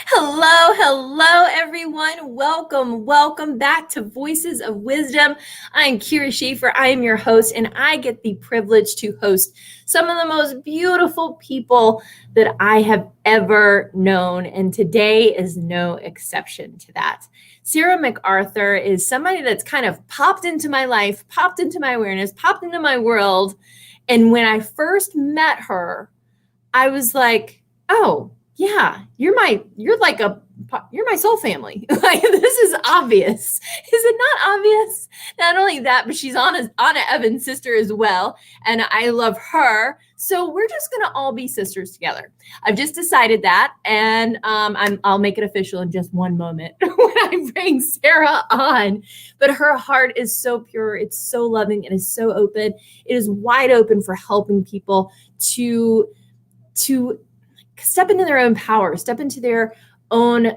Hello, everyone. Welcome back to Voices of Wisdom. I'm Kira Schaefer. I am your host, and I get the privilege to host some of the most beautiful people that I have ever known, and today is no exception to that. Sarah McArthur is somebody that's kind of popped into my life, popped into my awareness, popped into my world, and when I first met her, I was like, oh, yeah, you're my soul family. Like, this is obvious. Is it not obvious? Not only that, but she's Anna Evans' sister as well, and I love her. So we're just gonna all be sisters together. I've just decided that, and I'll make it official in just one moment when I bring Sarah on. But her heart is so pure, it's so loving, and is so open. It is wide open for helping people to step into their own power, step into their own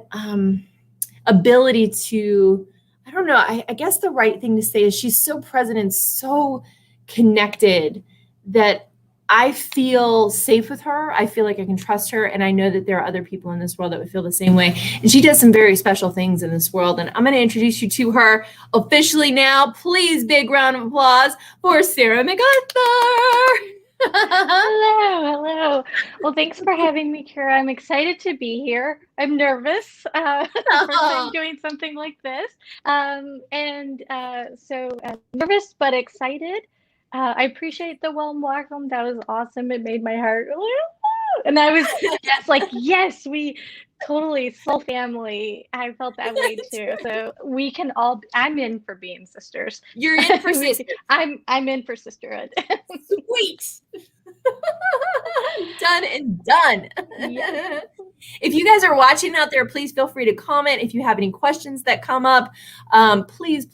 ability to, I don't know, I guess the right thing to say is she's so present and so connected that I feel safe with her. I feel like I can trust her. And I know that there are other people in this world that would feel the same way. And she does some very special things in this world. And I'm going to introduce you to her officially now. Please, big round of applause for Sarah McArthur. Hello. Well, thanks for having me, Kira. I'm excited to be here. I'm nervous. First time doing something like this. Nervous but excited. I appreciate the warm welcome. That was awesome. It made my heart, and I was just like, yes, we totally soul family. I felt that way too. So we can all. I'm in for being sisters. You're in for sister. I'm in for sisterhood. Sweet. Done and done. Yes. If you guys are watching out there, please feel free to comment. If you have any questions that come up, please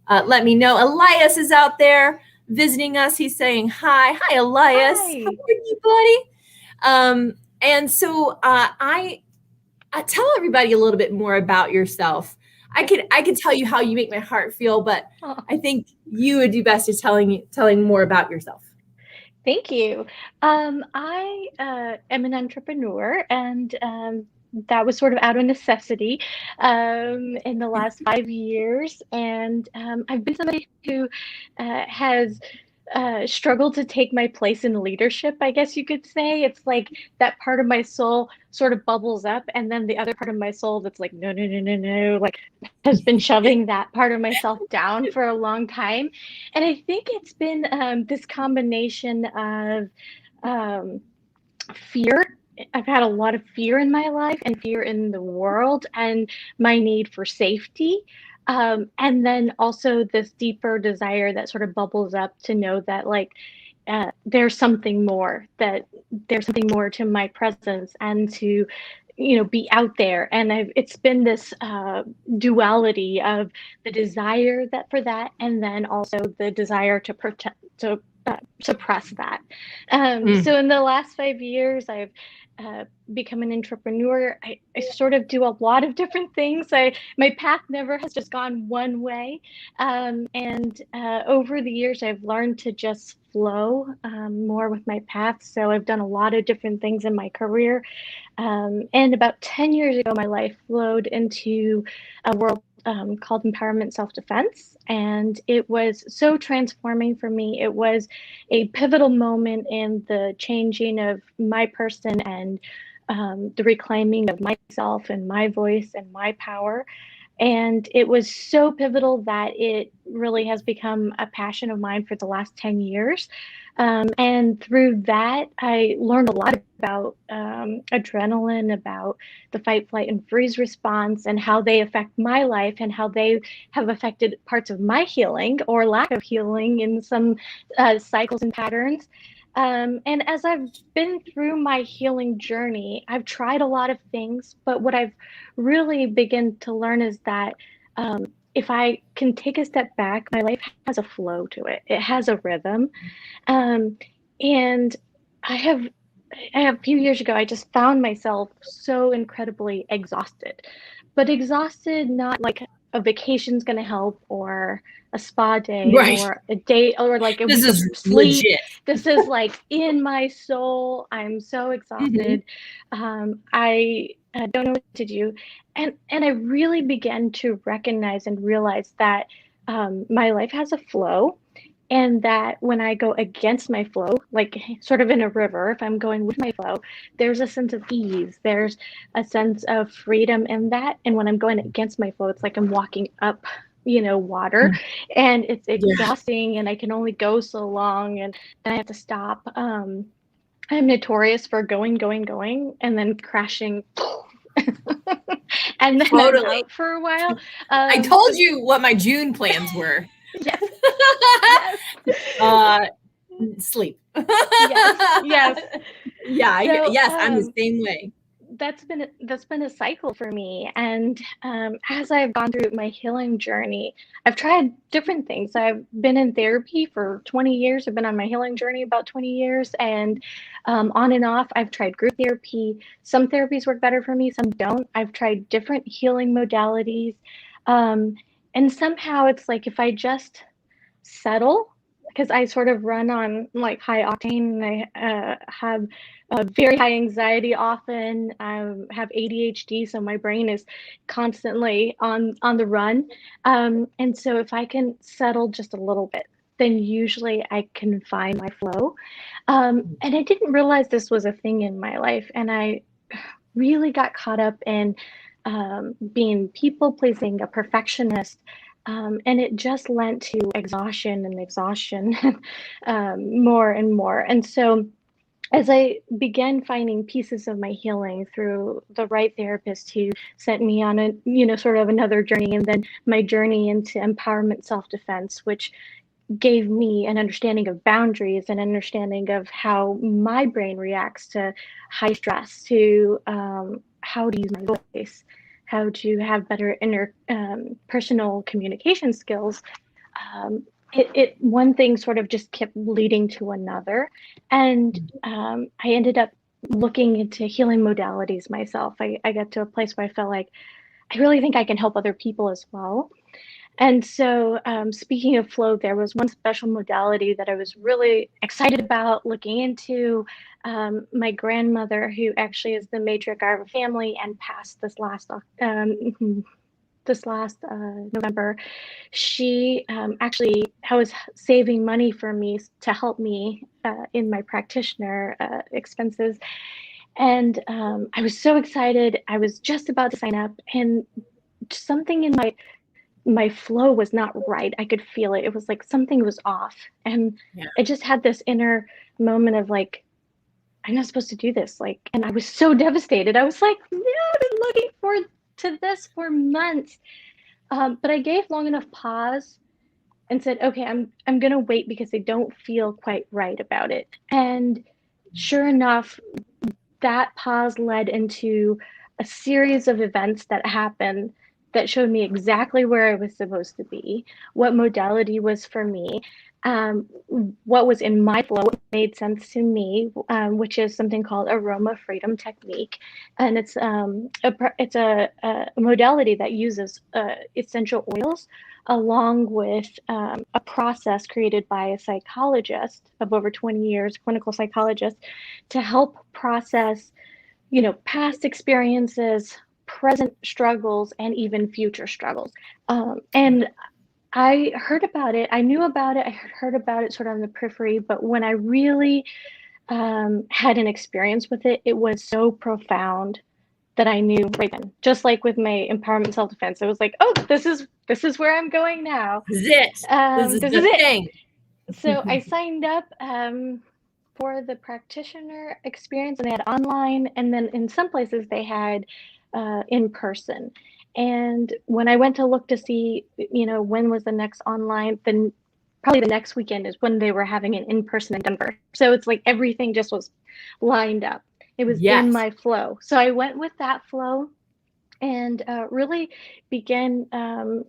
let me know. Elias is out there visiting us. He's saying hi. Hi, Elias. Hi. How are you, buddy? And so I tell everybody a little bit more about yourself. I could tell you how you make my heart feel, but I think you would do best at telling more about yourself. Thank you. I am an entrepreneur, and that was sort of out of necessity in the last 5 years. And I've been somebody who has struggled to take my place in leadership, I guess you could say. It's like that part of my soul sort of bubbles up, and then the other part of my soul that's like, no, no, no, no, no, like has been shoving that part of myself down for a long time. And I think it's been this combination of fear. I've had a lot of fear in my life and fear in the world and my need for safety. And then also this deeper desire that sort of bubbles up to know that there's something more, that there's something more to my presence and to be out there. And it's been this duality of the desire that for that, and then also the desire to protect, to suppress that. So in the last 5 years, I've become an entrepreneur. I sort of do a lot of different things. My path never has just gone one way. And over the years, I've learned to just flow more with my path. So I've done a lot of different things in my career. And about 10 years ago, my life flowed into a world called empowerment self-defense. And it was so transforming for me. It was a pivotal moment in the changing of my person and the reclaiming of myself and my voice and my power. And it was so pivotal that it really has become a passion of mine for the last 10 years. And through that, I learned a lot about adrenaline, about the fight, flight, and freeze response, and how they affect my life and how they have affected parts of my healing or lack of healing in some cycles and patterns. And as I've been through my healing journey, I've tried a lot of things, but what I've really begun to learn is that if I can take a step back, my life has a flow to it. It has a rhythm. And I have a few years ago, I just found myself so incredibly exhausted, but exhausted not like a vacation's going to help, or a spa day, Right. or a day, or like a This week of is sleep. legit. This is like in my soul. I'm so exhausted. I don't know what to do. And I really began to recognize and realize that my life has a flow, and that when I go against my flow, like sort of in a river, if I'm going with my flow, there's a sense of ease, there's a sense of freedom in that. And when I'm going against my flow, it's like I'm walking up, water, and it's Yeah. exhausting, and I can only go so long, and then I have to stop. I'm notorious for going, and then crashing. And then I'm Totally. out for a while. I told you what my June plans were. Yes. Yes. Sleep. Yes. Yeah. So Yes, I'm the same way. that's been a cycle for me. And as I've gone through my healing journey, I've tried different things. I've been in therapy for 20 years. I've been on my healing journey about 20 years, and on and off, I've tried group therapy. Some therapies work better for me, some don't. I've tried different healing modalities. Um, and somehow it's like if I just settle, because I sort of run on like high octane, and I have very high anxiety often. I have ADHD, so my brain is constantly on the run. And so if I can settle just a little bit, then usually I can find my flow. And I didn't realize this was a thing in my life, and I really got caught up in being people pleasing, a perfectionist. And it just lent to exhaustion and exhaustion, more and more. And so, as I began finding pieces of my healing through the right therapist who sent me on a, sort of another journey, and then my journey into empowerment self-defense, which gave me an understanding of boundaries, an understanding of how my brain reacts to high stress, to how to use my voice, how to have better personal communication skills. One thing sort of just kept leading to another, and I ended up looking into healing modalities myself. I got to a place where I felt like I really think I can help other people as well. And so, speaking of flow, there was one special modality that I was really excited about looking into. My grandmother, who actually is the matriarch of our family and passed this last November, she actually I was saving money for me to help me in my practitioner expenses. And I was so excited. I was just about to sign up, and something in my flow was not right. I could feel it. It was like something was off. And Yeah. I just had this inner moment of like, I'm not supposed to do this. Like, and I was so devastated. I was like, no, I've been looking forward to this for months. But I gave long enough pause and said, okay, I'm gonna wait because I don't feel quite right about it. And sure enough, that pause led into a series of events that happened that showed me exactly where I was supposed to be, what modality was for me, what was in my flow, what made sense to me, which is something called Aroma Freedom Technique. And it's a modality that uses essential oils along with a process created by a psychologist of over 20 years, clinical psychologist, to help process, past experiences, present struggles, and even future struggles. And I heard about it. I knew about it. I heard about it sort of on the periphery, but when I really had an experience with it, it was so profound that I knew right then. Just like with my empowerment self-defense, it was like, oh, this is where I'm going now. This is it. This is This is the it. thing. So I signed up for the practitioner experience, and they had online, and then in some places they had in person. And when I went to look to see, when was the next online, then probably the next weekend is when they were having an in-person in Denver. So it's like everything just was lined up. It was in Yes. my flow. So I went with that flow, and really began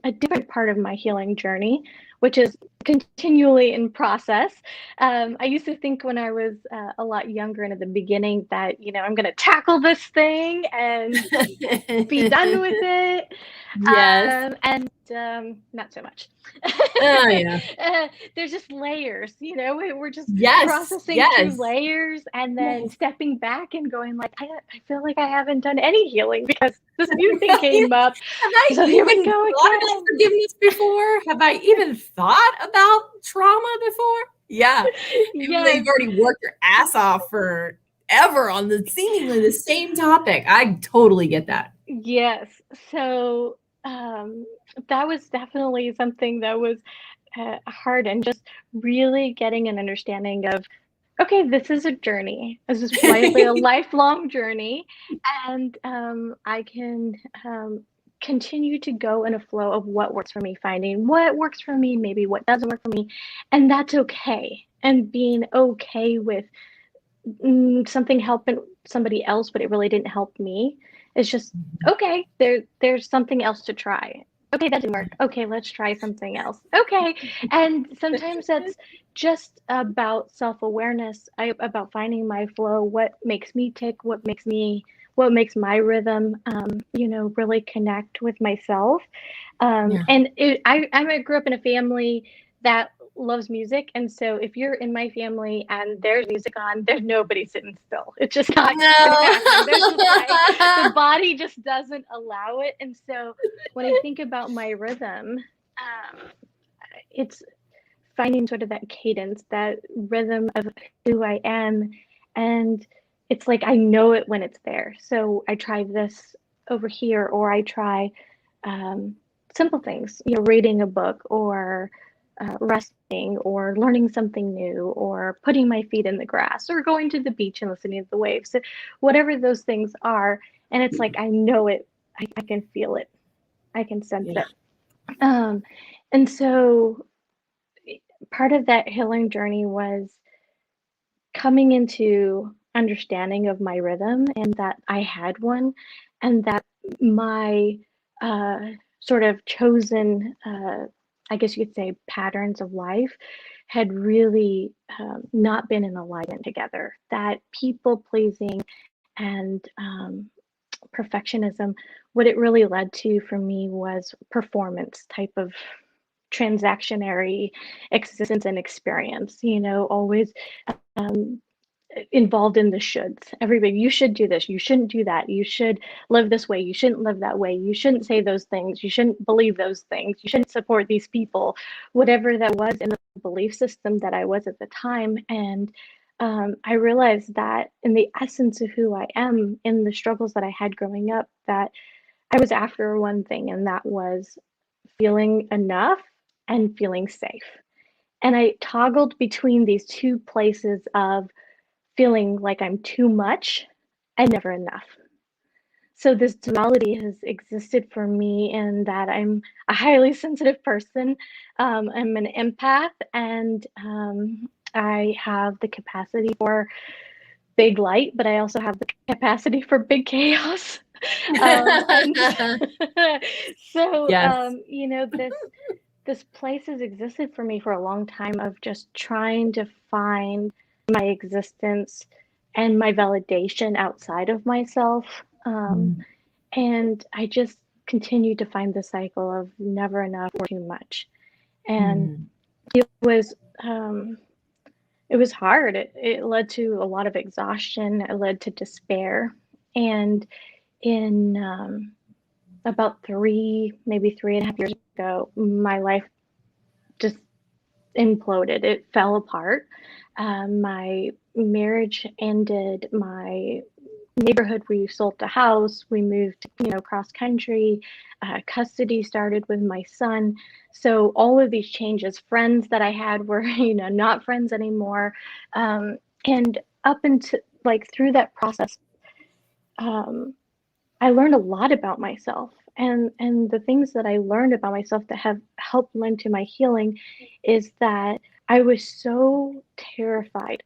a different part of my healing journey, which is continually in process. I used to think when I was a lot younger and at the beginning that, I'm going to tackle this thing and be done with it. Yes. And not so much. Oh, yeah. There's just layers, we're just Yes. processing through Yes. layers and then Yes. stepping back and going like, I feel like I haven't done any healing because this new thing came up. Have I So here we even go thought about again. forgiveness before? Have I even thought about trauma before? Yeah. Even though Yes, you've already worked your ass off forever on the seemingly the same topic. I totally get that. yes. So that was definitely something that was hard, and just really getting an understanding of, okay, this is a journey. This is likely a lifelong journey, and I can continue to go in a flow of what works for me, finding what works for me, maybe what doesn't work for me, and that's okay. And being okay with something helping somebody else, but it really didn't help me. It's just okay. There's something else to try. Okay, that didn't work. Okay, let's try something else. Okay, and sometimes that's just about self-awareness, about finding my flow, what makes me tick, what makes my rhythm, really connect with myself. Yeah. And I grew up in a family that loves music, and so if you're in my family and there's music on, there's nobody sitting still. It's just not gonna No. happen. There's just like the body just doesn't allow it. And so when I think about my rhythm, it's finding sort of that cadence, that rhythm of who I am, and it's like I know it when it's there. So I try this over here, or I try um, simple things, reading a book, or resting, or learning something new, or putting my feet in the grass, or going to the beach and listening to the waves. So whatever those things are, and it's like I know it, I can feel it, I can sense Yeah. it. Um, and so part of that healing journey was coming into understanding of my rhythm, and that I had one, and that my uh, sort of chosen, I guess you could say, patterns of life had really not been in alignment together. That people pleasing and perfectionism, what it really led to for me was performance type of transactionary existence and experience, always um, involved in the shoulds. Everybody, you should do this, you shouldn't do that, you should live this way, you shouldn't live that way, you shouldn't say those things, you shouldn't believe those things, you shouldn't support these people, whatever that was in the belief system that I was at the time. And I realized that in the essence of who I am, in the struggles that I had growing up, that I was after one thing, and that was feeling enough and feeling safe. And I toggled between these two places of feeling like I'm too much and never enough. So this duality has existed for me in that I'm a highly sensitive person. I'm an empath, and I have the capacity for big light, but I also have the capacity for big chaos. And so, Yes. this place has existed for me for a long time of just trying to find my existence and my validation outside of myself. Mm. And I just continue to find the cycle of never enough or too much. And Mm. it was um, it was hard. It led to a lot of exhaustion. It led to despair. And in about maybe 3.5 years ago, my life just imploded. It fell apart. My marriage ended. My neighborhood, we sold the house. We moved, cross country. Custody started with my son. So all of these changes, friends that I had were, not friends anymore. And up into like through that process, um, I learned a lot about myself. And the things that I learned about myself that have helped lend to my healing is that I was so terrified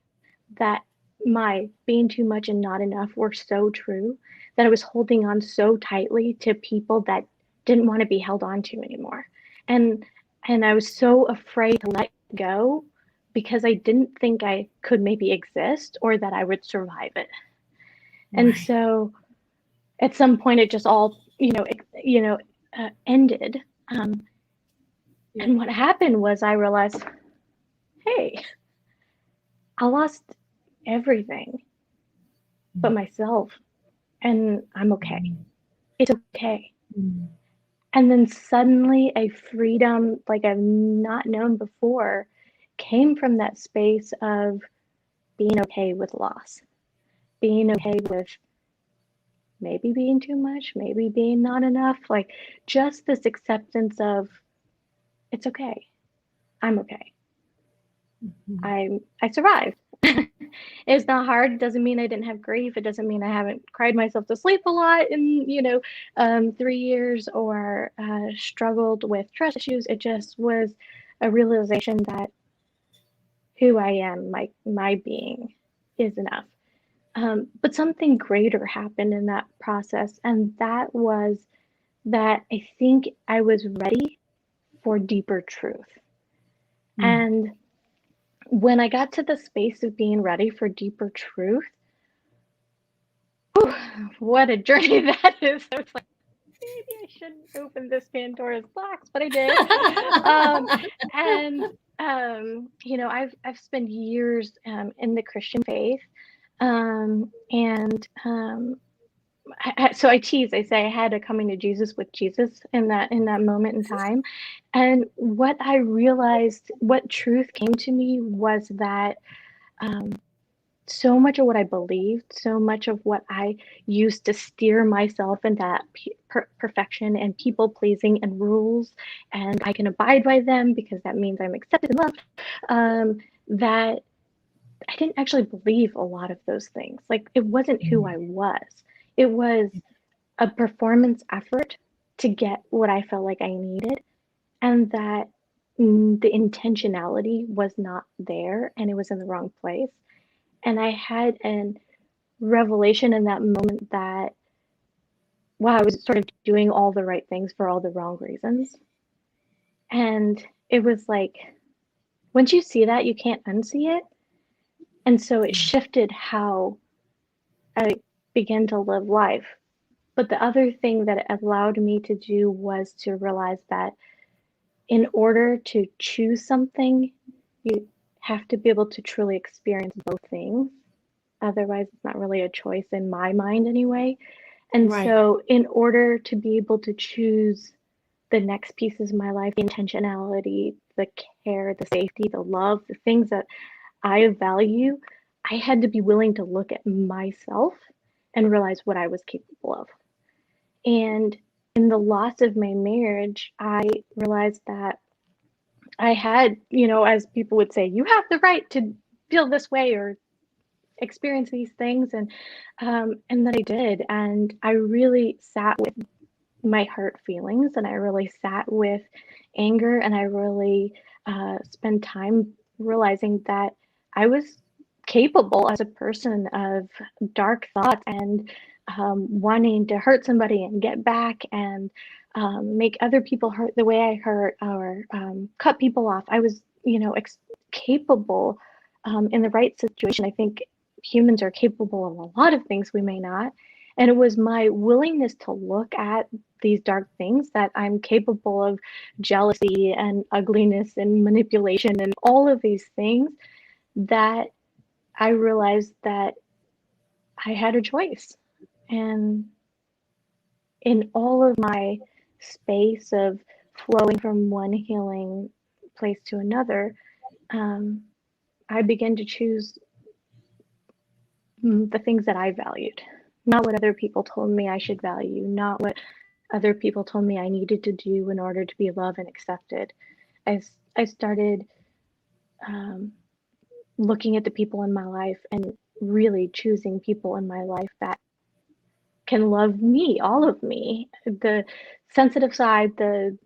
that my being too much and not enough were so true, that I was holding on so tightly to people that didn't want to be held on to anymore. And And I was so afraid to let go because I didn't think I could maybe exist or that I would survive it. And Right. so at some point it just all, ended. Yeah. And what happened was I realized, hey, I lost everything but myself, and I'm okay. It's okay. Mm. And then suddenly a freedom like I've not known before came from that space of being okay with loss, being okay with maybe being too much, maybe being not enough, like just this acceptance of it's okay. I'm okay. Mhm. I survived. It's not hard. It doesn't mean I didn't have grief. It doesn't mean I haven't cried myself to sleep a lot in 3 years or struggled with trust issues. It just was a realization that who I am, my being, is enough. But something greater happened in that process, and that was that I think I was ready for deeper truth. Mm. And when I got to the space of being ready for deeper truth, whew, what a journey that is. I was like, maybe I shouldn't open this Pandora's box, but I did. Um, and I've spent years in the Christian faith, and so I tease. I say I had a coming to Jesus with Jesus in that moment in time, and what I realized, what truth came to me was that. Um, so much of what I believed, so much of what I used to steer myself into that perfection and people pleasing and rules, and I can abide by them because that means I'm accepted and loved. That I didn't actually believe a lot of those things. Like it wasn't who I was. It was a performance effort to get what I felt like I needed, and that the intentionality was not there and it was in the wrong place. And I had an revelation in that moment that, wow, I was sort of doing all the right things for all the wrong reasons. And it was like, once you see that, you can't unsee it. And so it shifted how I began to live life. But the other thing that it allowed me to do was to realize that in order to choose something, you have to be able to truly experience both things. Otherwise, it's not really a choice in my mind anyway. And Right. so, in order to be able to choose the next pieces of my life, the intentionality, the care, the safety, the love, the things that I value, I had to be willing to look at myself and realize what I was capable of. And in the loss of my marriage, I realized that I had, as people would say, you have the right to feel this way or experience these things, and that I did. And I really sat with my hurt feelings, and I really sat with anger, and I really spent time realizing that I was capable as a person of dark thoughts and wanting to hurt somebody and get back and make other people hurt the way I hurt or cut people off. I was, capable in the right situation. I think humans are capable of a lot of things we may not. And it was my willingness to look at these dark things that I'm capable of jealousy and ugliness and manipulation and all of these things that I realized that I had a choice. And in all of my space of flowing from one healing place to another, um, I began to choose the things that I valued, not what other people told me I should value, not what other people told me I needed to do in order to be loved and accepted. I started um, looking at the people in my life and really choosing people in my life that can love me, all of me, the sensitive side, the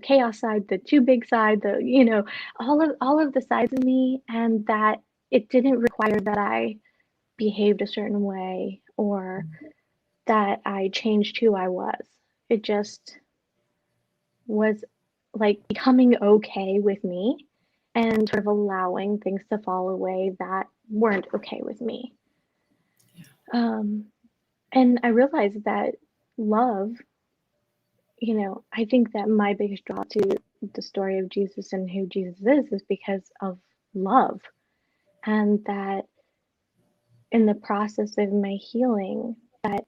chaos side, the too big side, the all of the sides of me, and that it didn't require that I behaved a certain way or that I changed who I was. It just was like becoming okay with me and sort of allowing things to fall away that weren't okay with me. And I realized that love, I think that my biggest draw to the story of Jesus and who Jesus is because of love. And that in the process of my healing, that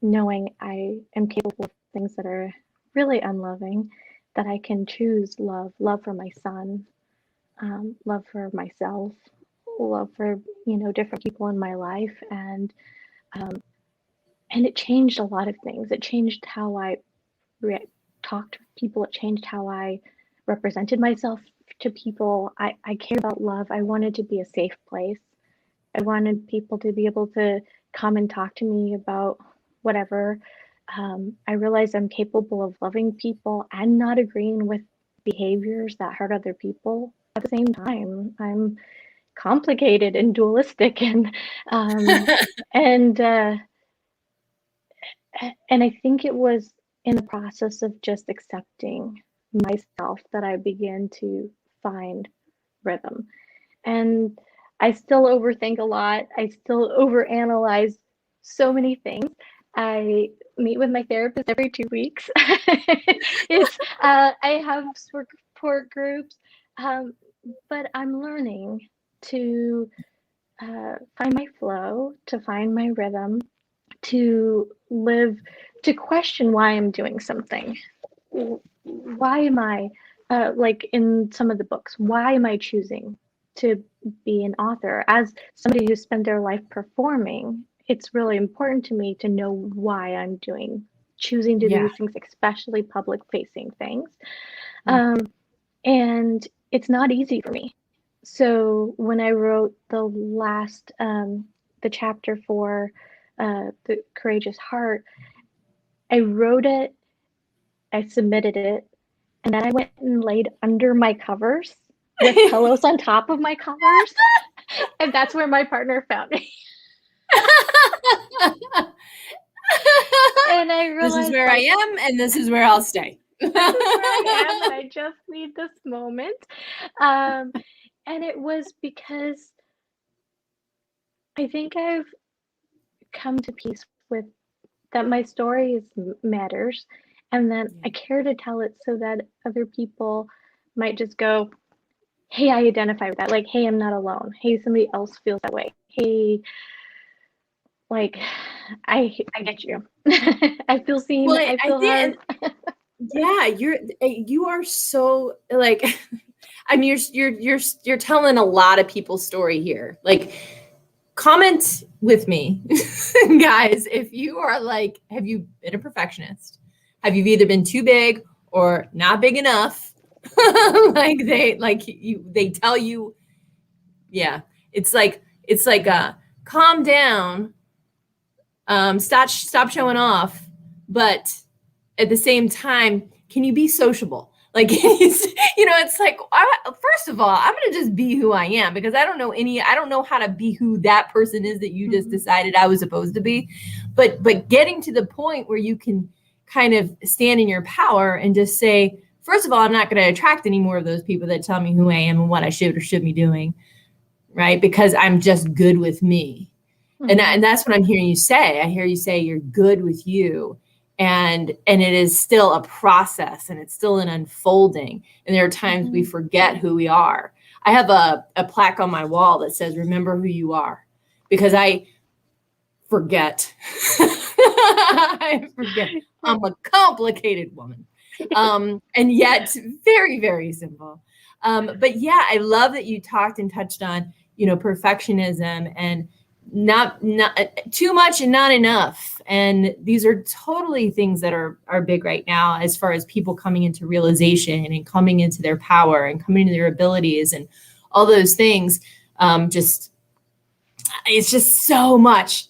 knowing I am capable of things that are really unloving, that I can choose love for my son, love for myself, love for, different people in my life. And it changed a lot of things. It changed how I talked to people. It changed how I represented myself to people. I cared about love. I wanted to be a safe place. I wanted people to be able to come and talk to me about whatever. I realized I'm capable of loving people and not agreeing with behaviors that hurt other people at the same time. I'm complicated and dualistic, and and I think it was in the process of just accepting myself that I began to find rhythm. And I still overthink a lot. I still overanalyze so many things. I meet with my therapist every 2 weeks. I have support groups, but I'm learning to find my flow, to find my rhythm, to live, to question why I'm doing something. Why am I, like in some of the books, why am I choosing to be an author? As somebody who spent their life performing, it's really important to me to know why I'm choosing to do these things, especially public facing things. And it's not easy for me. So when I wrote the last, the chapter for The Courageous Heart, I wrote it, I submitted it, and then I went and laid under my covers with pillows on top of my covers. And that's where my partner found me. And I realized, this is where I am, and this is where I'll stay. This is where I am, and I just need this moment. And it was because I think I've come to peace with that my story matters, and that I care to tell it so that other people might just go, hey, I identify with that. Like, hey, I'm not alone. Hey, somebody else feels that way. Hey, like, I get you. I feel seen. Well, I feel heard. Yeah, you are so like, I mean, you're telling a lot of people's story here. Like, comment with me, guys, if you are like, have you been a perfectionist? Have you either been too big or not big enough? They tell you, yeah, it's like calm down, stop showing off, but at the same time, can you be sociable? Like, it's like, first of all, I'm going to just be who I am, because I don't know how to be who that person is that you just decided I was supposed to be. But getting to the point where you can kind of stand in your power and just say, first of all, I'm not going to attract any more of those people that tell me who I am and what I should or should be doing. Right. Because I'm just good with me. And that's what I'm hearing you say. I hear you say you're good with you. And it is still a process, and it's still an unfolding. And there are times we forget who we are. I have a plaque on my wall that says, remember who you are, because I forget. I forget. I'm a complicated woman. And yet very, very simple. But yeah, I love that you talked and touched on, perfectionism and not too much and not enough. And these are totally things that are big right now, as far as people coming into realization and coming into their power and coming into their abilities and all those things. It's just so much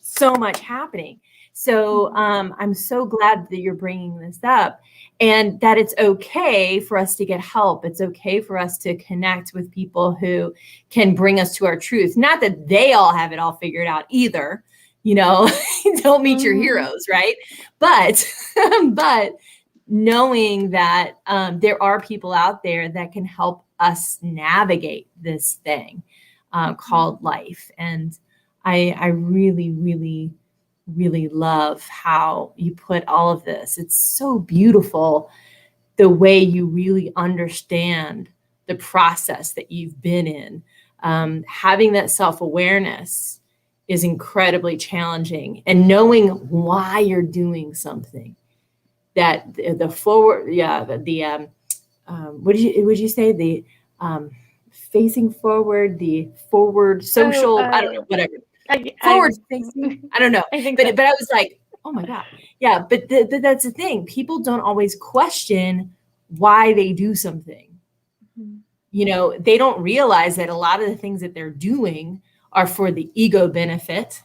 happening. So I'm so glad that you're bringing this up, and that it's okay for us to get help. It's okay for us to connect with people who can bring us to our truth. Not that they all have it all figured out either. Don't meet your heroes, right? But knowing that there are people out there that can help us navigate this thing called life. And I really, really, really love how you put all of this. It's so beautiful the way you really understand the process that you've been in. Having that self-awareness is incredibly challenging, and knowing why you're doing something. That the forward, what did you say? The facing forward, the forward social, I don't know, whatever. Forward facing, I don't know. I think But so. I was like, oh my God. Yeah, but that's the thing. People don't always question why they do something. Mm-hmm. You know, they don't realize that a lot of the things that they're doing are for the ego benefit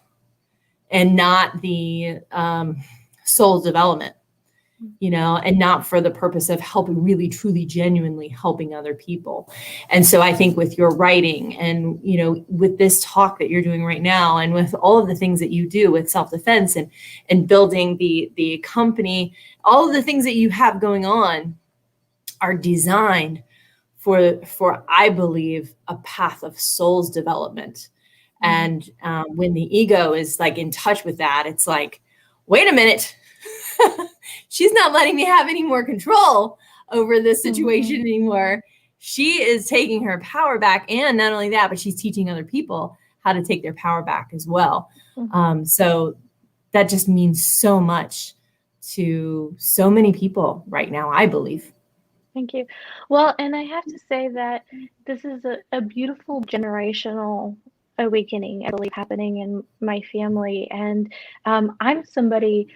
and not the soul development, you know, and not for the purpose of helping, really, truly, genuinely helping other people. And so I think with your writing and, you know, with this talk that you're doing right now, and with all of the things that you do with self-defense and building the company, all of the things that you have going on are designed for I believe a path of soul's development. And when the ego is like in touch with that, it's like, wait a minute, she's not letting me have any more control over this situation anymore. She is taking her power back. And not only that, but she's teaching other people how to take their power back as well. So that just means so much to so many people right now, I believe. Thank you. Well, and I have to say that this is a beautiful generational awakening, I believe, happening in my family. And I'm somebody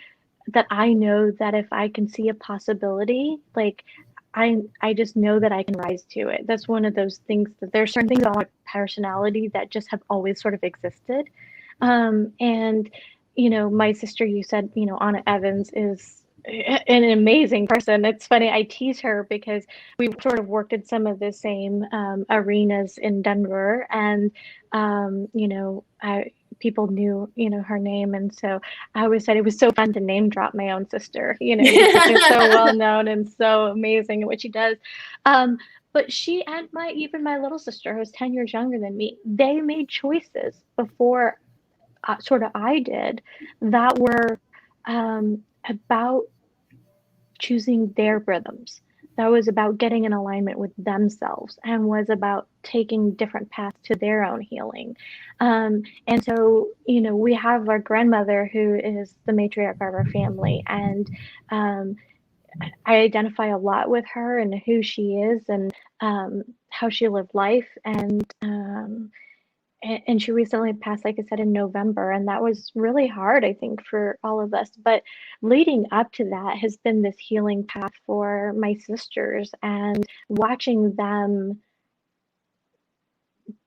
that I know that if I can see a possibility, like I just know that I can rise to it. That's one of those things that there's certain things on my personality that just have always sort of existed. And you know, my sister, you said, you know, Anna Evans is an amazing person. It's funny, I tease her because we sort of worked in some of the same arenas in Denver, and you know, people knew, you know, her name, and so I always said it was so fun to name drop my own sister, you know, because she's so well known and so amazing at what she does. But she and even my little sister, who's 10 years younger than me, they made choices before sort of I did that were about choosing their rhythms. That was about getting in alignment with themselves and was about taking different paths to their own healing. And so, you know, we have our grandmother who is the matriarch of our family, and I identify a lot with her and who she is, and how she lived life. And she recently passed, like I said, in November, and that was really hard, I think, for all of us. But leading up to that has been this healing path for my sisters, and watching them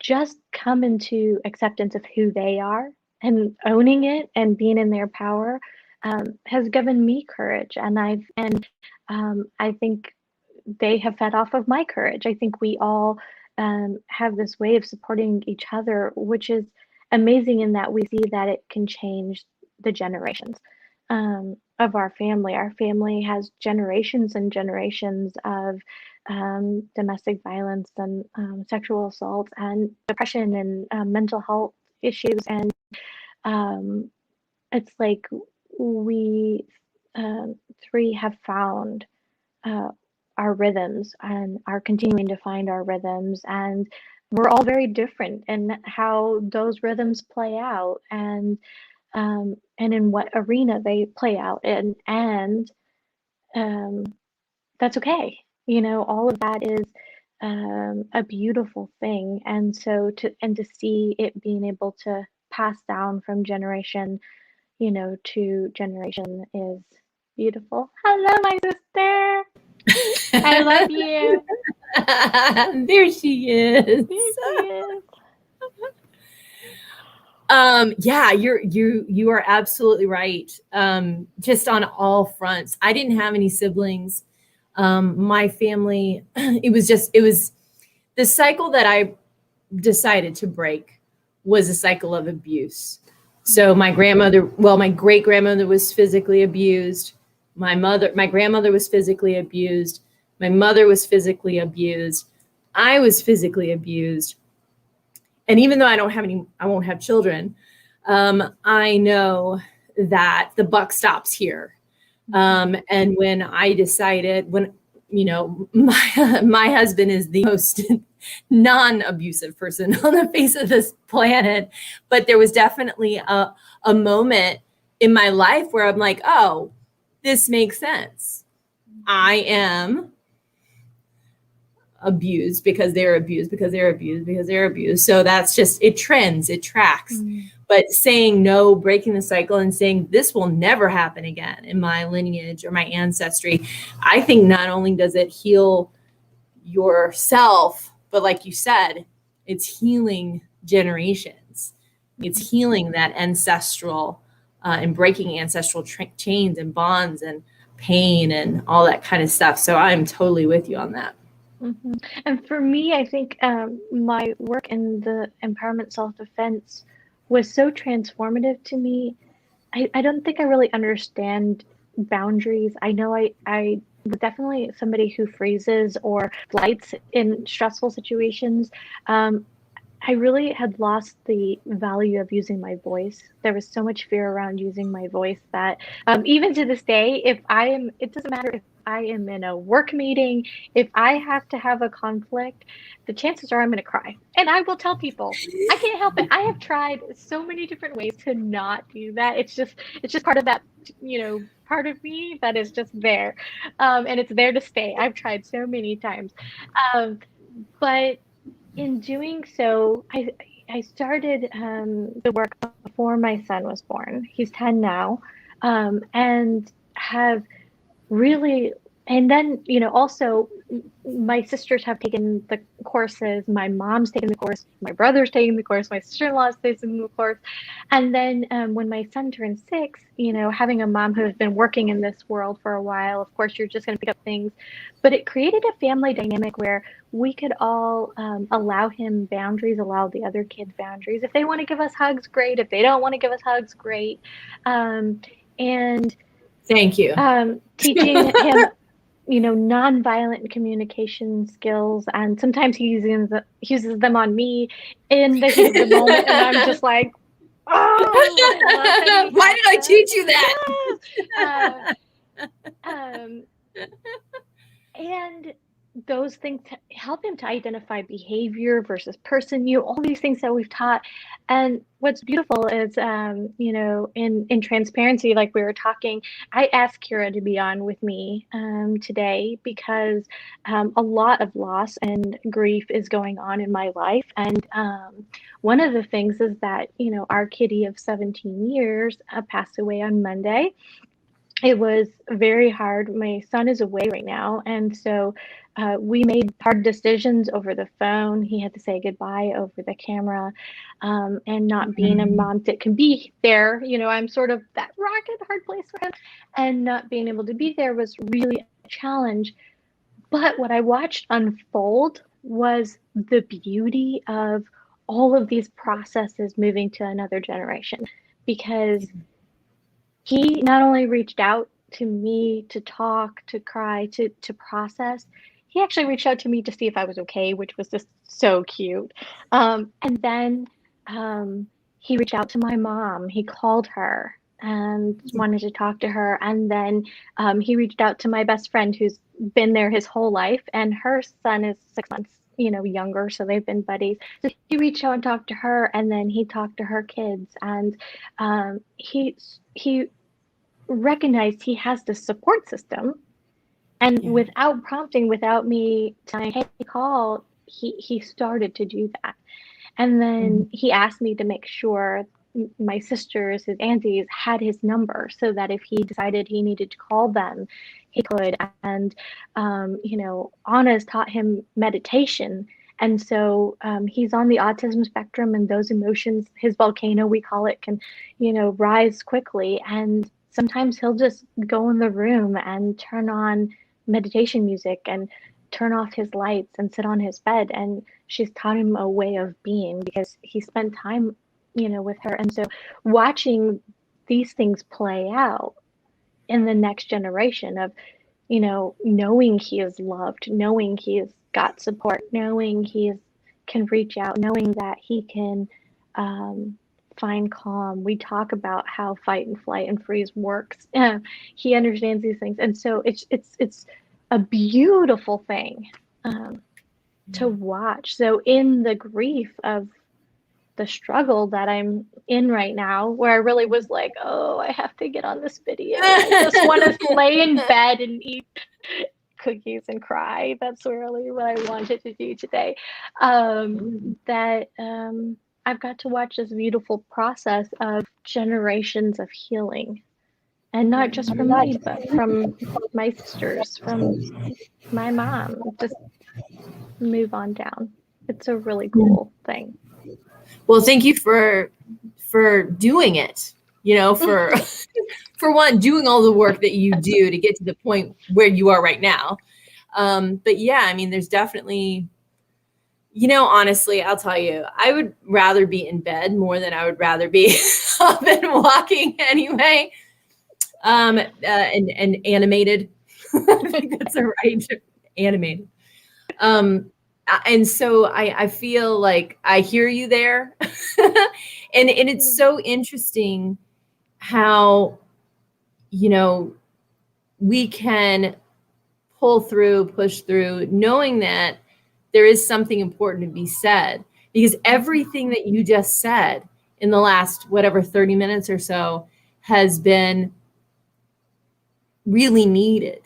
just come into acceptance of who they are and owning it and being in their power has given me courage. And I think they have fed off of my courage. I think we all have this way of supporting each other, which is amazing in that we see that it can change the generations of our family. Our family has generations and generations of domestic violence and sexual assault and depression and mental health issues. And it's like we three have found uh, our rhythms and are continuing to find our rhythms, and we're all very different in how those rhythms play out, and in what arena they play out, and um, that's okay. You know, all of that is a beautiful thing, and so to see it being able to pass down from generation, you know, to generation is beautiful. Hello, my sister. I love you. There she is. There she is. Yeah, you are absolutely right. Just on all fronts. I didn't have any siblings. My family, it was the cycle that I decided to break was a cycle of abuse. So my great grandmother was physically abused. My grandmother was physically abused. My mother was physically abused. I was physically abused. And even though I won't have children, I know that the buck stops here. And when I decided, my husband is the most non-abusive person on the face of this planet, but there was definitely a moment in my life where I'm like, oh, this makes sense. I am abused because they're abused, because they're abused, because they're abused. So that's just, it trends, it tracks. But saying no, breaking the cycle and saying this will never happen again in my lineage or my ancestry, I think not only does it heal yourself, but like you said, it's healing generations. It's healing that ancestral and breaking ancestral chains and bonds and pain and all that kind of stuff. So I'm totally with you on that. And for me, I think my work in the empowerment self-defense was so transformative to me. I don't think I really understand boundaries. I know I was definitely somebody who freezes or flights in stressful situations. I really had lost the value of using my voice. There was so much fear around using my voice that even to this day, it doesn't matter if I am in a work meeting, if I have to have a conflict, the chances are I'm going to cry. And I will tell people, I can't help it. I have tried so many different ways to not do that. It's just part of that, part of me that is just there. And it's there to stay. I've tried so many times. But in doing so, I started the work before my son was born. He's 10 now, and have really, and then, also my sisters have taken the courses, my mom's taken the course, my brother's taken the course, my sister-in-law's taken the course. And then when my son turned 6, having a mom who has been working in this world for a while, of course, you're just going to pick up things. But it created a family dynamic where we could all allow him boundaries, allow the other kids boundaries. If they want to give us hugs, great. If they don't want to give us hugs, great. And Thank you. Teaching him, nonviolent communication skills, and sometimes he uses them on me in the heat of the moment, and I'm just like, oh, I love that. Why did I teach you that? And those things help him to identify behavior versus person, all these things that we've taught. And what's beautiful is, in transparency, like we were talking, I asked Kira to be on with me today because a lot of loss and grief is going on in my life. And one of the things is that, our kitty of 17 years passed away on Monday. It was very hard. My son is away right now, and so we made hard decisions over the phone. He had to say goodbye over the camera, and not being a mom that can be there. I'm sort of that rock and hard place for him, and not being able to be there was really a challenge. But what I watched unfold was the beauty of all of these processes moving to another generation, because he not only reached out to me to talk, to cry, to process, he actually reached out to me to see if I was okay, which was just so cute. And then he reached out to my mom. He called her and wanted to talk to her. And then he reached out to my best friend who's been there his whole life, and her son is 6 months younger, so they've been buddies. So he reached out and talked to her, and then he talked to her kids, and he recognized he has this support system, and without prompting, without me saying, hey, call, he started to do that. And then he asked me to make sure my sisters, his aunties, had his number so that if he decided he needed to call them, he could. And Anna's taught him meditation. And so he's on the autism spectrum, and those emotions, his volcano, we call it, can, rise quickly. And sometimes he'll just go in the room and turn on meditation music and turn off his lights and sit on his bed. And she's taught him a way of being because he spent time, with her. And so watching these things play out in the next generation of, knowing he is loved, knowing he has got support, knowing can reach out, knowing that he can find calm. We talk about how fight and flight and freeze works. He understands these things, and so it's a beautiful thing to watch. So in the grief of the struggle that I'm in right now, where I really was like, oh, I have to get on this video. I just want to lay in bed and eat cookies and cry. That's really what I wanted to do today. I've got to watch this beautiful process of generations of healing. And not just from me, but from my sisters, from my mom, just move on down. It's a really cool thing. Well, thank you for doing it, for for one, doing all the work that you do to get to the point where you are right now. But yeah, I mean, there's definitely, honestly, I'll tell you, I would rather be in bed more than I would rather be up and walking anyway. And animated. I think that's the right animated. And so I feel like I hear you there. and it's so interesting how, we can push through, knowing that there is something important to be said, because everything that you just said in the last, 30 minutes or so has been really needed.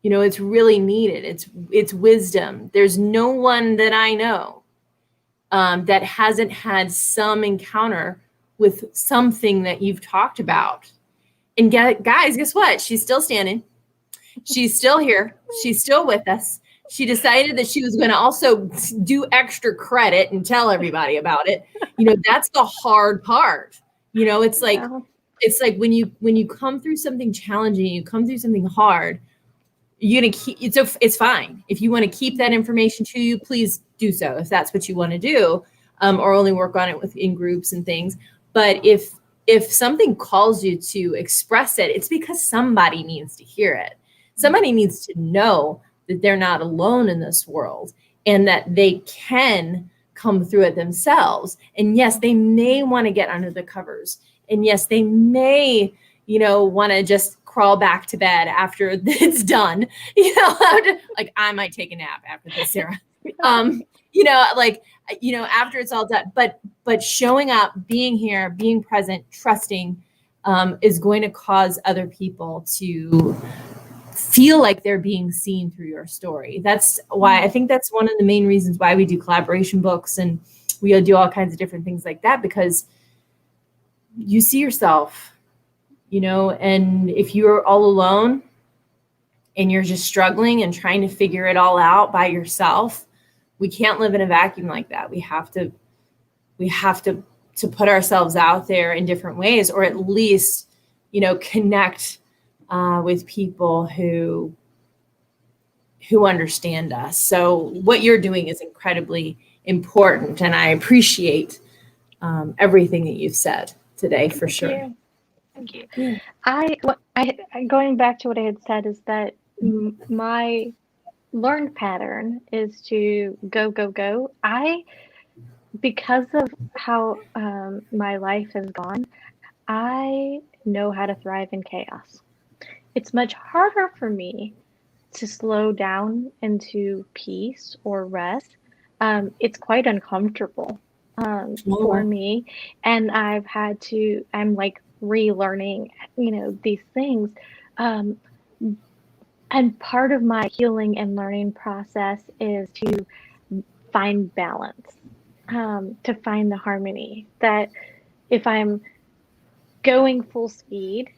It's really needed. It's wisdom. There's no one that I know that hasn't had some encounter with something that you've talked about. And guys, guess what? She's still standing. She's still here. She's still with us. She decided that she was going to also do extra credit and tell everybody about it. That's the hard part. It's like, when you come through something challenging, you come through something hard, you're going to keep it's fine. If you want to keep that information to you, please do so. If that's what you want to do, or only work on it in groups and things. But if something calls you to express it, it's because somebody needs to hear it. Somebody needs to know that they're not alone in this world and that they can come through it themselves. And yes, they may want to get under the covers. And yes, they may, want to just crawl back to bed after it's done. Like I might take a nap after this, Sarah. After it's all done. But showing up, being here, being present, trusting, is going to cause other people to feel like they're being seen through your story. That's why I think that's one of the main reasons why we do collaboration books and we do all kinds of different things like that, because you see yourself, and if you're all alone and you're just struggling and trying to figure it all out by yourself, we can't live in a vacuum like that. We have to put ourselves out there in different ways, or at least, connect with people who understand us. So what you're doing is incredibly important, and I appreciate everything that you've said today, for sure. Thank you. Yeah. I going back to what I had said is that my learned pattern is to go, go, go. Because of how my life has gone, I know how to thrive in chaos. It's much harder for me to slow down into peace or rest. It's quite uncomfortable for me. And I'm like relearning, these things. And part of my healing and learning process is to find balance, to find the harmony, that if I'm going full speed,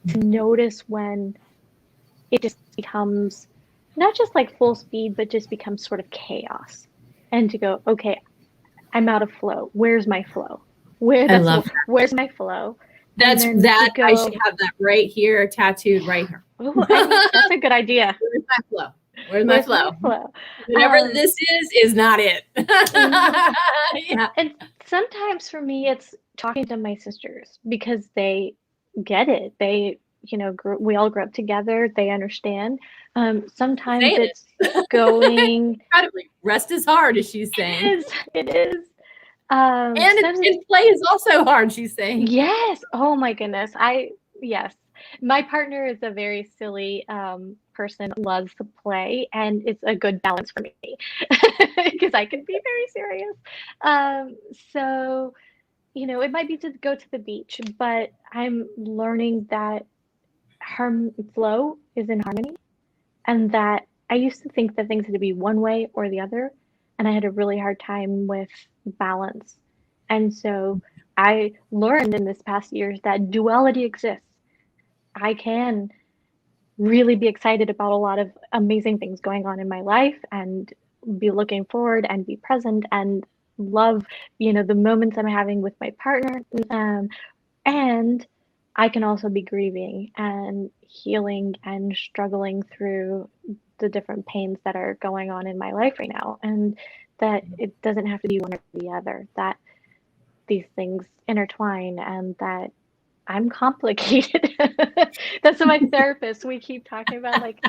to notice when it just becomes not just like full speed, but just becomes sort of chaos, and to go, okay, I'm out of flow. Where's my flow? Where's my flow? I should have that right here, tattooed right here. Ooh, that's a good idea. Where's my flow? Where's my flow? Whatever this is not it. Yeah. And sometimes for me, it's talking to my sisters, because they get it. we all grew up together. They understand. Sometimes Saying it. it's going, Incredibly. Rest is hard, as she's saying. it is. And play is also hard, she's saying. Yes. Oh my goodness. Yes. My partner is a very silly person, loves to play, and it's a good balance for me because I can be very serious. Um, so, it might be to go to the beach, but I'm learning that flow is in harmony, and that I used to think that things had to be one way or the other, and I had a really hard time with balance. And so I learned in this past years that duality exists. I can really be excited about a lot of amazing things going on in my life and be looking forward and be present and love, the moments I'm having with my partner. Um, and I can also be grieving and healing and struggling through the different pains that are going on in my life right now. And that it doesn't have to be one or the other, that these things intertwine, and that I'm complicated. That's what my therapist, we keep talking about, like,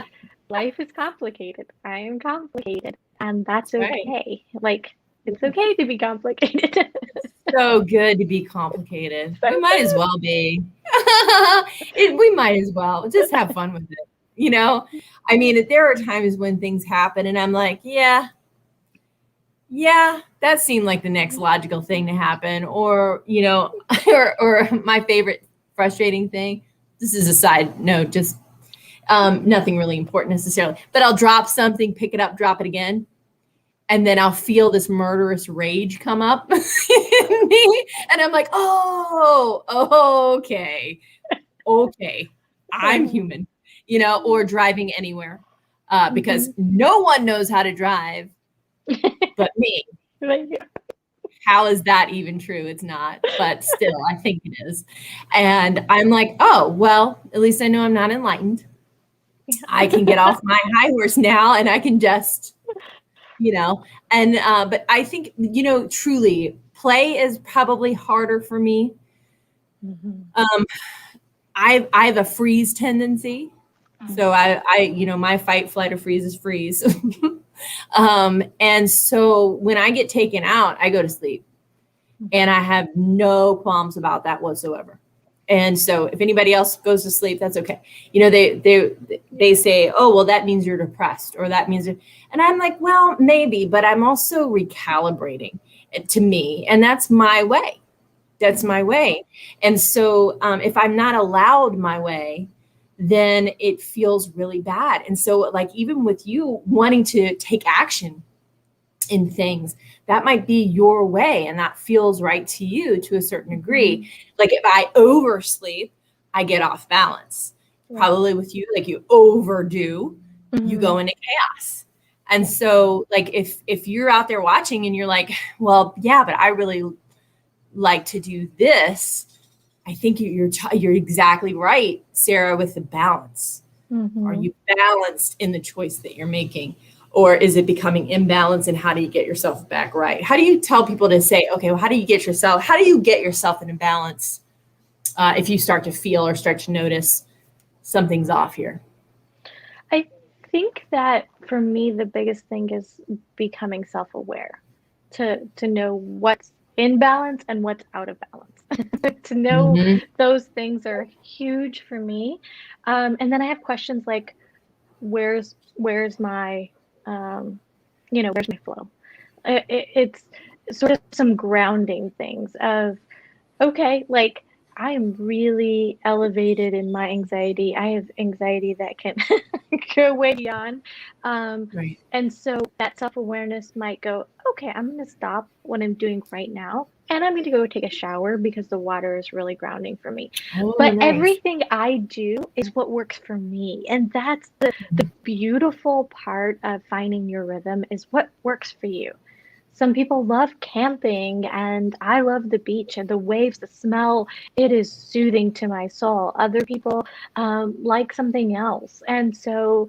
life is complicated. I am complicated, and that's Right. okay. Like, it's okay to be complicated. So good to be complicated. So We might as well be. We might as well just have fun with it. I mean, there are times when things happen and I'm like, yeah, that seemed like the next logical thing to happen. Or, or my favorite frustrating thing. This is a side note, just nothing really important necessarily, but I'll drop something, pick it up, drop it again. And then I'll feel this murderous rage come up in me. And I'm like, okay. I'm human, or driving anywhere because no one knows how to drive but me. How is that even true? It's not, but still, I think it is. And I'm like, oh, well, at least I know I'm not enlightened. I can get off my high horse now and I can just but I think, truly play is probably harder for me. I have a freeze tendency. So my fight, flight, or freeze is freeze. And so when I get taken out, I go to sleep and I have no qualms about that whatsoever. And so if anybody else goes to sleep, that's okay. They say, oh, well, that means you're depressed, or that means, and I'm like, well, maybe, but I'm also recalibrating it to me. And that's my way. That's my way. And so if I'm not allowed my way, then it feels really bad. And so like, even with you wanting to take action in things, that might be your way and that feels right to you to a certain degree. Like if I oversleep, I get off balance. Probably with you, like you overdo, you go into chaos. And so like if you're out there watching and you're like, well, yeah, but I really like to do this, I think you're exactly right, Sarah, with the balance. Are you balanced in the choice that you're making? Or is it becoming imbalanced, and how do you get yourself back right? How do you tell people to say, okay, well, how do you get yourself in a balance if you start to feel or start to notice something's off here? I think that for me, the biggest thing is becoming self-aware, to know what's in balance and what's out of balance. To know those things are huge for me. And then I have questions like, where's my where's my flow? It's sort of some grounding things of, okay, like I am really elevated in my anxiety. I have anxiety that can go way beyond. Right. And so that self-awareness might go, okay, I'm going to stop what I'm doing right now, and I'm going to go take a shower because the water is really grounding for me. Oh, But nice. everything I do is what works for me. And that's the beautiful part of finding your rhythm, is what works for you. Some people love camping, and I love the beach and the waves, the smell. It is soothing to my soul. Other people like something else. And so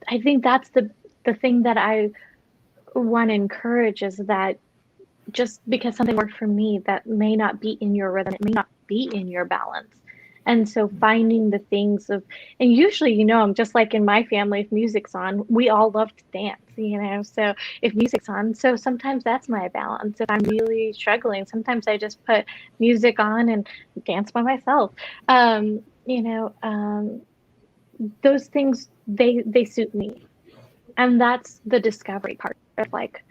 I think that's the thing that I want to encourage, is that just because something worked for me, that may not be in your rhythm, it may not be in your balance. And so finding the things of, and usually, I'm just like in my family, if music's on, we all love to dance. So if music's on, so sometimes that's my balance. If I'm really struggling, sometimes I just put music on and dance by myself. Those things, they suit me. And that's the discovery part of like,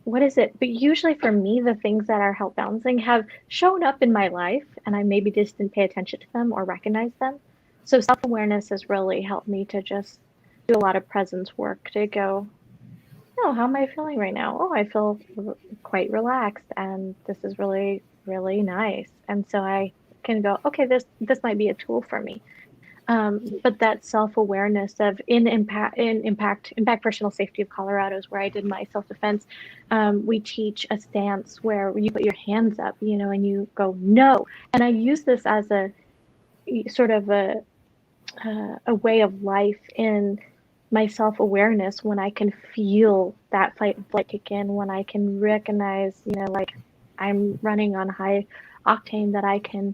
what is it? But usually for me, the things that are health balancing have shown up in my life and I maybe just didn't pay attention to them or recognize them. So self-awareness has really helped me to just do a lot of presence work to go, oh, how am I feeling right now? Oh, I feel quite relaxed and this is really, really nice. And so I can go, okay, this might be a tool for me. But that self-awareness of impact personal safety of Colorado is where I did my self-defense. We teach a stance where you put your hands up, and you go no. And I use this as a sort of a way of life in my self-awareness when I can feel that fight and flight kick in, when I can recognize, like I'm running on high octane, that I can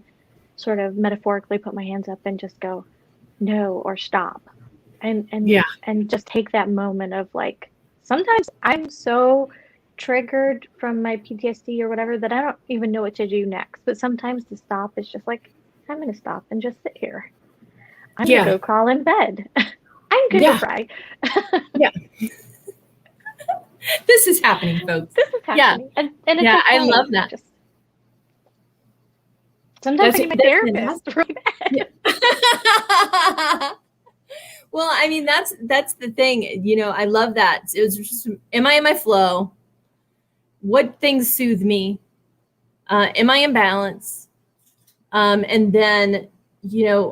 sort of metaphorically put my hands up and just go no or stop, and just take that moment of like, sometimes I'm so triggered from my PTSD or whatever that I don't even know what to do next. But sometimes the stop is just like, I'm going to stop and just sit here. I'm going to go crawl in bed. I'm going to cry. This is happening, folks. This is happening. And it's okay. I love that. Sometimes I need my therapist. Well, I mean, that's the thing. I love that. It was just, am I in my flow? What things soothe me? Am I in balance? And then,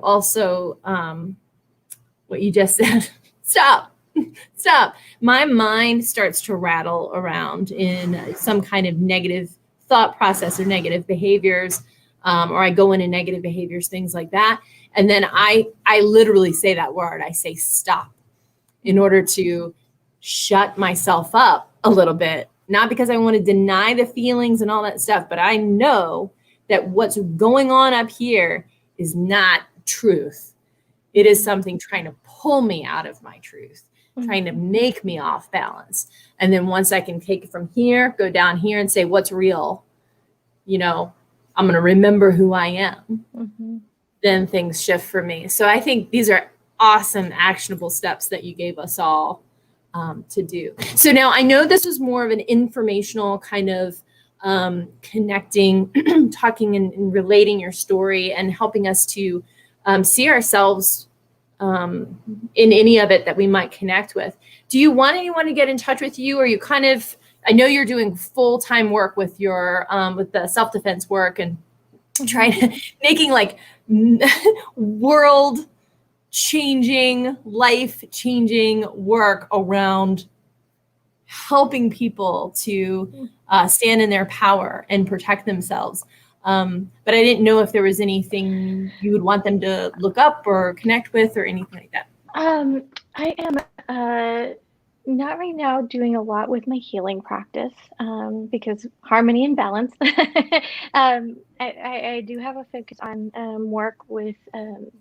also what you just said, stop. My mind starts to rattle around in some kind of negative thought process or negative behaviors, or I go into negative behaviors, things like that. And then I literally say that word. I say stop in order to shut myself up a little bit, not because I want to deny the feelings and all that stuff, but I know that what's going on up here is not truth. It is something trying to pull me out of my truth, trying to make me off balance. And then once I can take it from here, go down here and say, what's real? I'm going to remember who I am. Then things shift for me. So I think these are awesome, actionable steps that you gave us all to do. So now I know this was more of an informational kind of connecting, talking and relating your story and helping us to see ourselves in any of it that we might connect with. Do you want anyone to get in touch with you? Or you kind of, I know you're doing full-time work with your with the self-defense work and trying to making like world changing, life changing work around helping people to stand in their power and protect themselves. But I didn't know if there was anything you would want them to look up or connect with or anything like that. I am not right now doing a lot with my healing practice because harmony and balance. I do have a focus on work with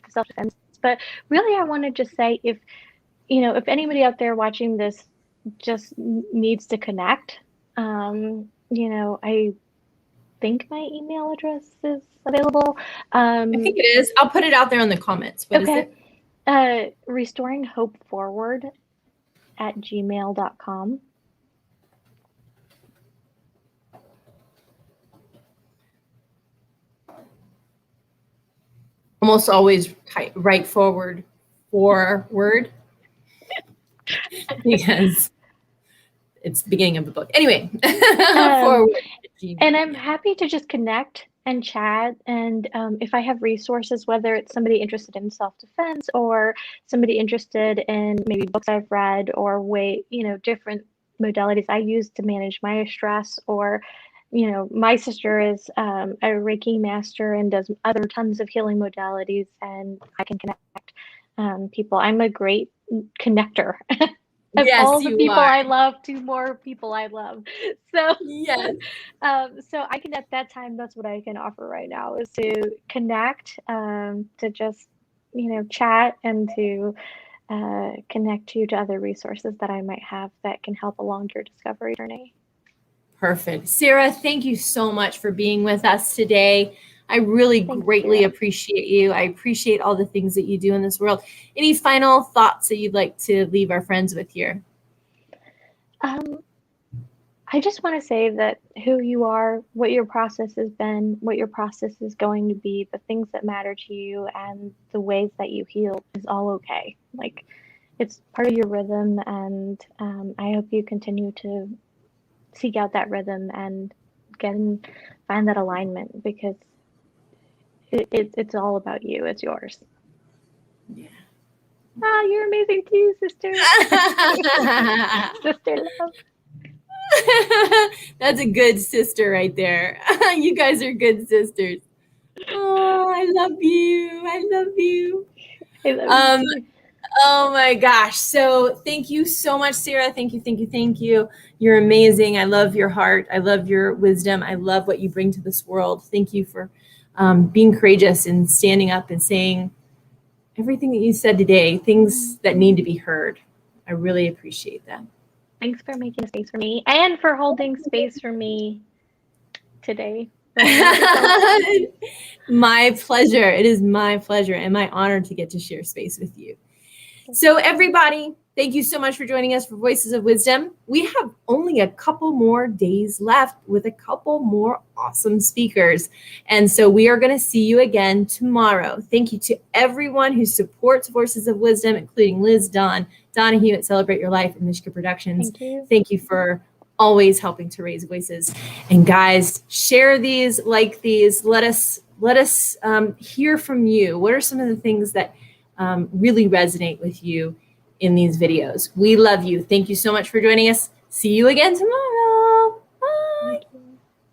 self-defense, but really I want to just say, if anybody out there watching this just needs to connect, I think my email address is available. I think it is. I'll put it out there in the comments. What is it? Restoring Hope Forward @gmail.com. Almost always write forward because it's the beginning of the book. Anyway, forward. And I'm happy to just connect and chat. And if I have resources, whether it's somebody interested in self-defense or somebody interested in maybe books I've read or different modalities I use to manage my stress, or my sister is a Reiki master and does other tons of healing modalities, and I can connect people. I'm a great connector. Of Yes, all the you people are. I love to more people I love. So, Yes. so I can, at that time, that's what I can offer right now, is to connect, to just, chat, and to connect you to other resources that I might have that can help along your discovery journey. Perfect. Sarah, thank you so much for being with us today. I really Thanks, greatly Kira. appreciate you. I appreciate all the things that you do in this world. Any final thoughts that you'd like to leave our friends with here? Um, I just want to say that who you are, what your process has been, what your process is going to be, the things that matter to you, and the ways that you heal is all okay. Like, it's part of your rhythm, and I hope you continue to seek out that rhythm and find that alignment, because it's all about you. It's yours. Yeah. Ah, you're amazing too, sister. Sister love. That's a good sister right there. You guys are good sisters. Oh, I love you. I love you. I love you Um, too. oh my gosh. So thank you so much, Sarah. Thank you, thank you, thank you. You're amazing. I love your heart. I love your wisdom. I love what you bring to this world. Thank you for being courageous and standing up and saying everything that you said today, things that need to be heard. I really appreciate that. Thanks for making a space for me and for holding space for me today. My pleasure. It is my pleasure and my honor to get to share space with you. So everybody, thank you so much for joining us for Voices of Wisdom. We have only a couple more days left with a couple more awesome speakers. And so we are going to see you again tomorrow. Thank you to everyone who supports Voices of Wisdom, including Liz, Donahue at Celebrate Your Life and Mishka Productions. Thank you. Thank you for always helping to raise voices. And guys, share these, like these. Let us hear from you. What are some of the things that really resonate with you in these videos? We love you. Thank you so much for joining us. See you again tomorrow. Bye.